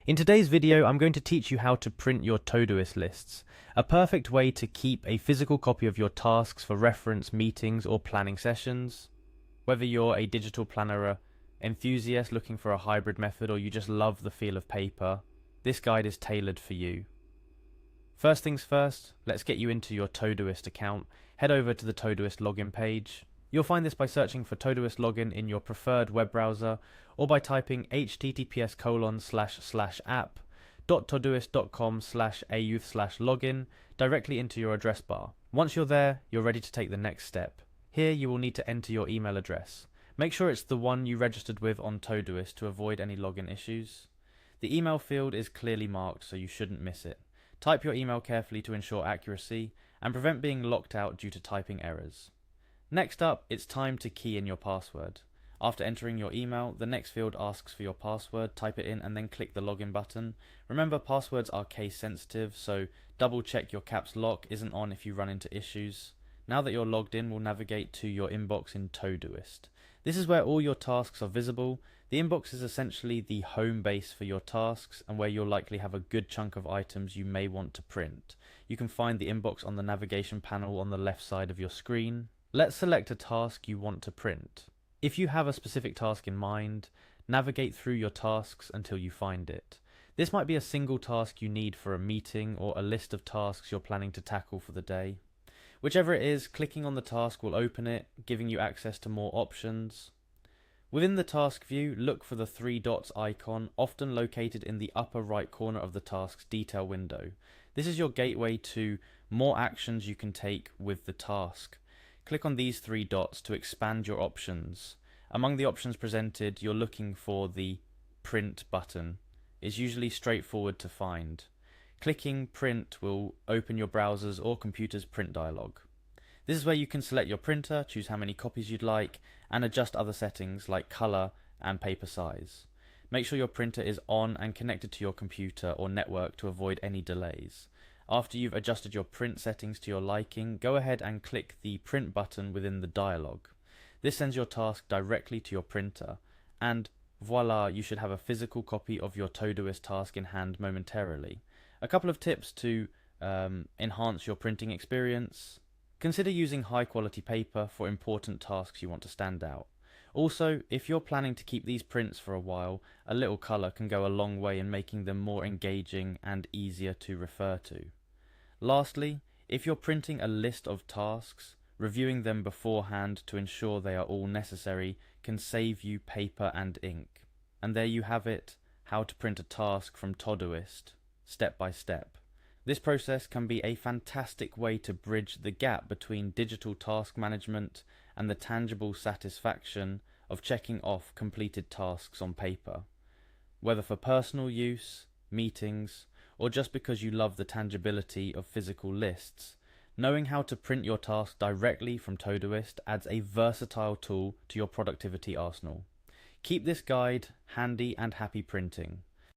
In today's video, I'm going to teach you how to print your Todoist lists, a perfect way to keep a physical copy of your tasks for reference, meetings, or planning sessions. Whether you're a digital planner enthusiast looking for a hybrid method or you just love the feel of paper, this guide is tailored for you. First things first, let's get you into your Todoist account. Head over to the Todoist login page. You'll find this by searching for Todoist login in your preferred web browser or by typing https://app.todoist.com/a/login directly into your address bar. Once you're there, you're ready to take the next step. Here you will need to enter your email address. Make sure it's the one you registered with on Todoist to avoid any login issues. The email field is clearly marked, so you shouldn't miss it. Type your email carefully to ensure accuracy and prevent being locked out due to typing errors. Next up, it's time to key in your password. After entering your email, the next field asks for your password. Type it in and then click the login button. Remember, passwords are case sensitive, so double check your caps lock isn't on if you run into issues. Now that you're logged in, we'll navigate to your inbox in Todoist. This is where all your tasks are visible. The inbox is essentially the home base for your tasks and where you'll likely have a good chunk of items you may want to print. You can find the inbox on the navigation panel on the left side of your screen. Let's select a task you want to print. If you have a specific task in mind, navigate through your tasks until you find it. This might be a single task you need for a meeting or a list of tasks you're planning to tackle for the day. Whichever it is, clicking on the task will open it, giving you access to more options. Within the task view, look for the three dots icon, often located in the upper right corner of the task's detail window. This is your gateway to more actions you can take with the task. Click on these three dots to expand your options. Among the options presented, you're looking for the print button. It's usually straightforward to find. Clicking print will open your browser's or computer's print dialog. This is where you can select your printer, choose how many copies you'd like, and adjust other settings like color and paper size. Make sure your printer is on and connected to your computer or network to avoid any delays. After you've adjusted your print settings to your liking, go ahead and click the print button within the dialog. This sends your task directly to your printer, and voila, you should have a physical copy of your Todoist task in hand momentarily. A couple of tips to enhance your printing experience. Consider using high quality paper for important tasks you want to stand out. Also, if you're planning to keep these prints for a while, a little colour can go a long way in making them more engaging and easier to refer to. Lastly, if you're printing a list of tasks, reviewing them beforehand to ensure they are all necessary can save you paper and ink. And there you have it, how to print a task from Todoist, step by step. This process can be a fantastic way to bridge the gap between digital task management and the tangible satisfaction of checking off completed tasks on paper. Whether for personal use, meetings, or just because you love the tangibility of physical lists, knowing how to print your task directly from Todoist adds a versatile tool to your productivity arsenal. Keep this guide handy and happy printing.